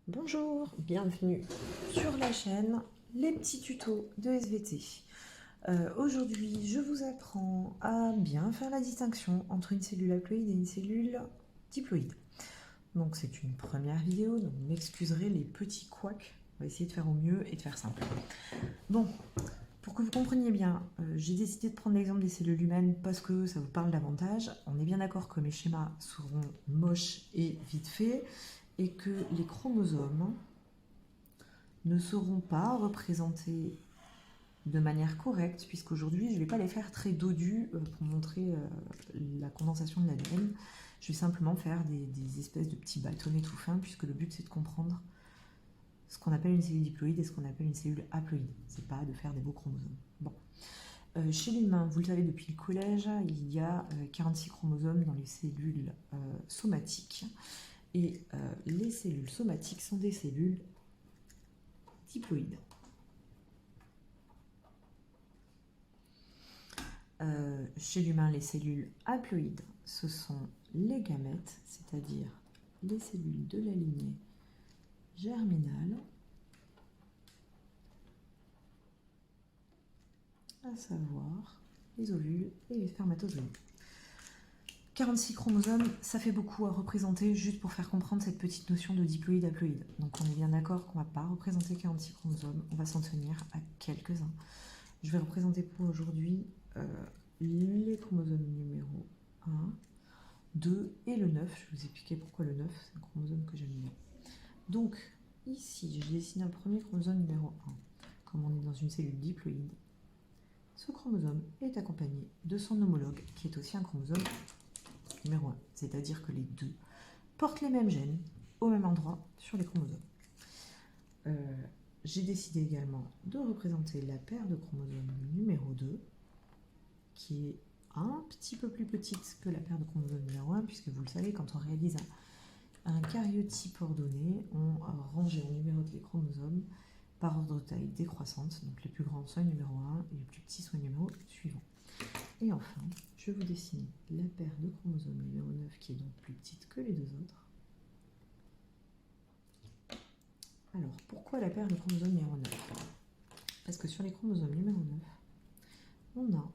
Bonjour, bienvenue sur la chaîne Les petits tutos de SVT. Aujourd'hui, je vous apprends à bien faire la distinction entre une cellule haploïde et une cellule diploïde. Donc c'est une première vidéo, donc vous m'excuserez les petits couacs. On va essayer de faire au mieux et de faire simple. Bon, pour que vous compreniez bien, j'ai décidé de prendre l'exemple des cellules humaines parce que ça vous parle davantage. On est bien d'accord que mes schémas seront moches et vite faits, et que les chromosomes ne seront pas représentés de manière correcte, puisqu'aujourd'hui je ne vais pas les faire très dodus pour montrer la condensation de l'ADN. Je vais simplement faire des espèces de petits bâtonnets tout fins, puisque le but c'est de comprendre ce qu'on appelle une cellule diploïde et ce qu'on appelle une cellule haploïde. C'est pas de faire des beaux chromosomes. Bon. Chez l'humain, vous le savez depuis le collège, il y a 46 chromosomes dans les cellules somatiques. Et les cellules somatiques sont des cellules diploïdes. Chez l'humain, les cellules haploïdes, ce sont les gamètes, c'est-à-dire les cellules de la lignée germinale, à savoir les ovules et les spermatozoïdes. 46 chromosomes, ça fait beaucoup à représenter juste pour faire comprendre cette petite notion de diploïde-haploïde. Donc on est bien d'accord qu'on ne va pas représenter 46 chromosomes, on va s'en tenir à quelques-uns. Je vais représenter pour aujourd'hui les chromosomes numéro 1, 2 et le 9. Je vais vous expliquer pourquoi le 9, c'est un chromosome que j'aime bien. Donc ici, je dessine un premier chromosome numéro 1. Comme on est dans une cellule diploïde, ce chromosome est accompagné de son homologue, qui est aussi un chromosome numéro 1, c'est-à-dire que les deux portent les mêmes gènes au même endroit sur les chromosomes. J'ai décidé également de représenter la paire de chromosomes numéro 2, qui est un petit peu plus petite que la paire de chromosomes numéro 1, puisque vous le savez, quand on réalise un karyotype ordonné, on range et on numérote les chromosomes par ordre de taille décroissante, donc les plus grands sont numéro 1 et les plus petits sont numéro suivant. Et enfin, je vais vous dessiner la paire de chromosomes numéro 9, qui est donc plus petite que les deux autres. Alors, pourquoi la paire de chromosomes numéro 9? Parce que sur les chromosomes numéro 9, on a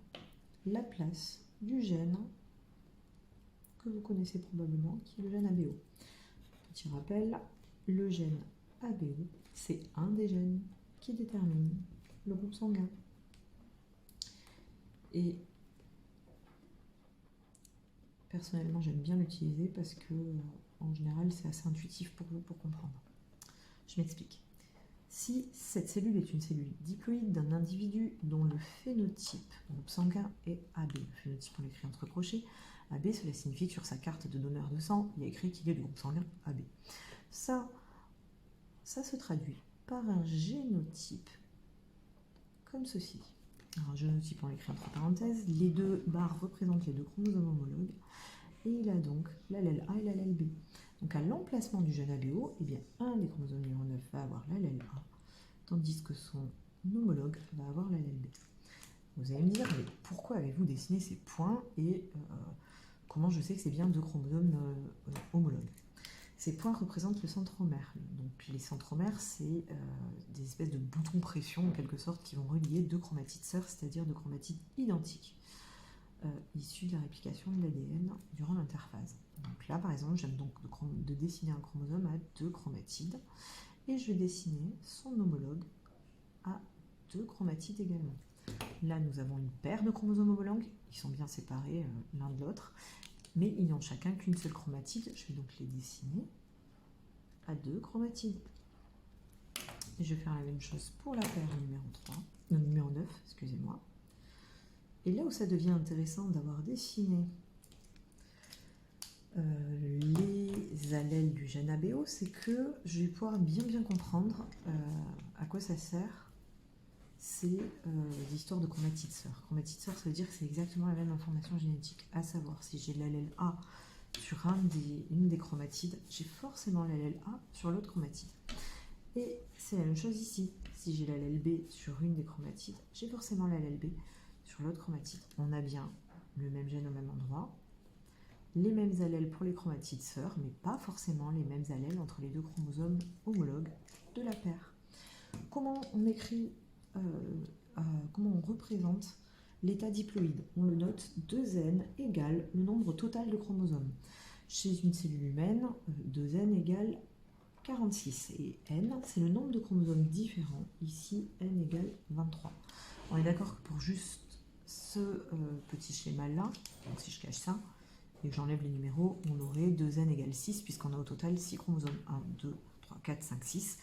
la place du gène que vous connaissez probablement, qui est le gène ABO. Petit rappel, le gène ABO, c'est un des gènes qui détermine le groupe sanguin. Et personnellement, j'aime bien l'utiliser parce que, en général, c'est assez intuitif pour vous pour comprendre. Je m'explique. Si cette cellule est une cellule diploïde d'un individu dont le phénotype, groupe sanguin, est AB, le phénotype on l'écrit entre crochets, AB, cela signifie que sur sa carte de donneur de sang, il y a écrit qu'il est du groupe sanguin AB. Ça se traduit par un génotype comme ceci. Alors, un génotype, on l'écrit entre parenthèses, les deux barres représentent les deux chromosomes homologues, et il a donc l'allèle A et l'allèle B. Donc à l'emplacement du gène ABO, eh bien, un des chromosomes numéro 9 va avoir l'allèle A, tandis que son homologue va avoir l'allèle B. Vous allez me dire, mais pourquoi avez-vous dessiné ces points et comment je sais que c'est bien deux chromosomes homologues? Ces points représentent le centromère. Donc les centromères, c'est des espèces de boutons pression, en quelque sorte, qui vont relier deux chromatides sœurs, c'est-à-dire deux chromatides identiques, issus de la réplication de l'ADN durant l'interphase. Donc là, par exemple, j'aime donc de dessiner un chromosome à deux chromatides, et je vais dessiner son homologue à deux chromatides également. Là, nous avons une paire de chromosomes homologues, ils sont bien séparés l'un de l'autre, mais ils n'ont chacun qu'une seule chromatide. Je vais donc les dessiner à deux chromatides. Et je vais faire la même chose pour la paire numéro 3, numéro 9, excusez-moi. Et là où ça devient intéressant d'avoir dessiné les allèles du gène ABO, c'est que je vais pouvoir bien comprendre à quoi ça sert ces histoires de chromatides sœurs. Chromatides sœurs, ça veut dire que c'est exactement la même information génétique, à savoir si j'ai l'allèle A sur une des chromatides, j'ai forcément l'allèle A sur l'autre chromatide. Et c'est la même chose ici. Si j'ai l'allèle B sur une des chromatides, j'ai forcément l'allèle B sur l'autre chromatide. On a bien le même gène au même endroit. les mêmes allèles pour les chromatides sœurs, mais pas forcément les mêmes allèles entre les deux chromosomes homologues de la paire. Comment on écrit, comment on représente l'état diploïde? On le note 2n égale le nombre total de chromosomes. Chez une cellule humaine, 2n égale 46 et n, c'est le nombre de chromosomes différents. Ici, n égale 23. On est d'accord que pour juste ce petit schéma-là, donc si je cache ça, et que j'enlève les numéros, on aurait 2n égale 6, puisqu'on a au total 6 chromosomes. 1, 2, 3, 4, 5, 6,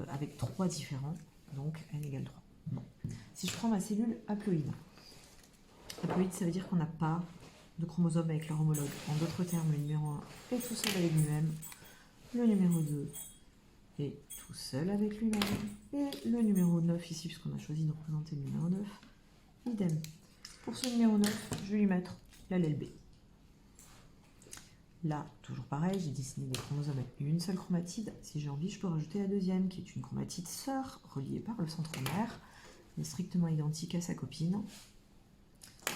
avec 3 différents, donc n égale 3. Bon. Si je prends ma cellule haploïde, haploïde, ça veut dire qu'on n'a pas de chromosomes avec leur homologue. En d'autres termes, le numéro 1 est tout seul avec lui-même, le numéro 2 est tout seul avec lui-même, et le numéro 9 ici, puisqu'on a choisi de représenter le numéro 9, idem. Pour ce numéro 9, je vais lui mettre l'allèle B. Là, toujours pareil, j'ai dessiné des chromosomes avec une seule chromatide. Si j'ai envie, je peux rajouter la deuxième, qui est une chromatide sœur, reliée par le centromère, mais strictement identique à sa copine.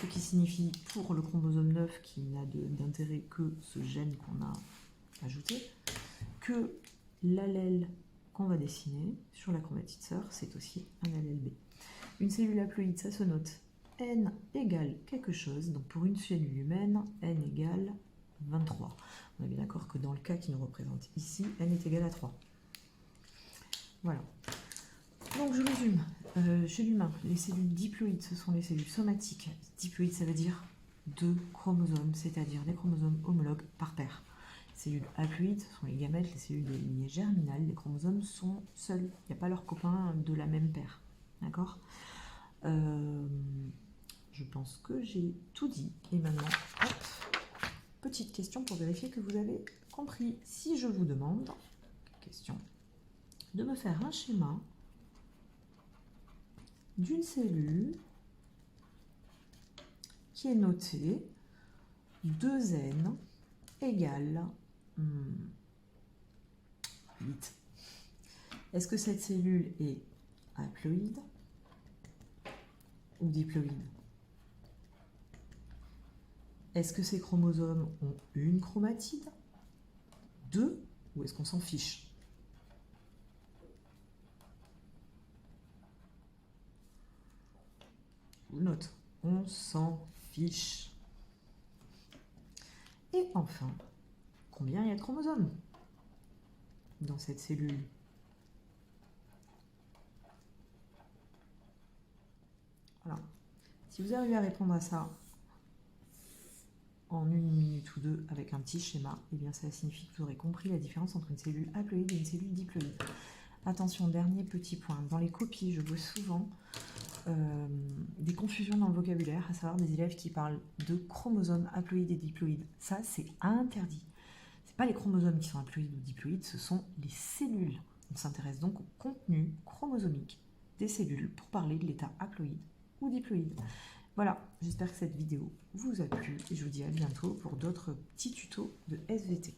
Ce qui signifie, pour le chromosome 9, qui n'a d'intérêt que ce gène qu'on a ajouté, que l'allèle qu'on va dessiner sur la chromatide sœur, c'est aussi un allèle B. Une cellule haploïde, ça se note n égale quelque chose. Donc pour une cellule humaine, n égale 23. On est bien d'accord que dans le cas qui nous représente ici, n est égal à 3. Voilà. Donc je résume. Chez l'humain, les cellules diploïdes, ce sont les cellules somatiques. Diploïdes, ça veut dire 2 chromosomes, c'est-à-dire des chromosomes homologues par paire. Les cellules haploïdes sont les gamètes, les cellules de lignée germinale. Les chromosomes sont seuls. Il n'y a pas leurs copains de la même paire. D'accord ? Je pense que j'ai tout dit. Et maintenant, hop, petite question pour vérifier que vous avez compris. Si je vous demande, question, de me faire un schéma d'une cellule qui est notée 2n égale 8. Est-ce que cette cellule est haploïde ou diploïde? Est-ce que ces chromosomes ont une chromatide, 2, ou est-ce qu'on s'en fiche? Je vous le note, on s'en fiche. Et enfin, combien il y a de chromosomes dans cette cellule? Voilà. Si vous arrivez à répondre à ça en 1 minute ou 2 avec un petit schéma, eh bien ça signifie que vous aurez compris la différence entre une cellule haploïde et une cellule diploïde. Attention, dernier petit point. Dans les copies, je vois souvent des confusions dans le vocabulaire, à savoir des élèves qui parlent de chromosomes haploïdes et diploïdes. Ça, c'est interdit. Ce n'est pas les chromosomes qui sont haploïdes ou diploïdes, ce sont les cellules. On s'intéresse donc au contenu chromosomique des cellules pour parler de l'état haploïde ou diploïde. Voilà, j'espère que cette vidéo vous a plu et je vous dis à bientôt pour d'autres petits tutos de SVT.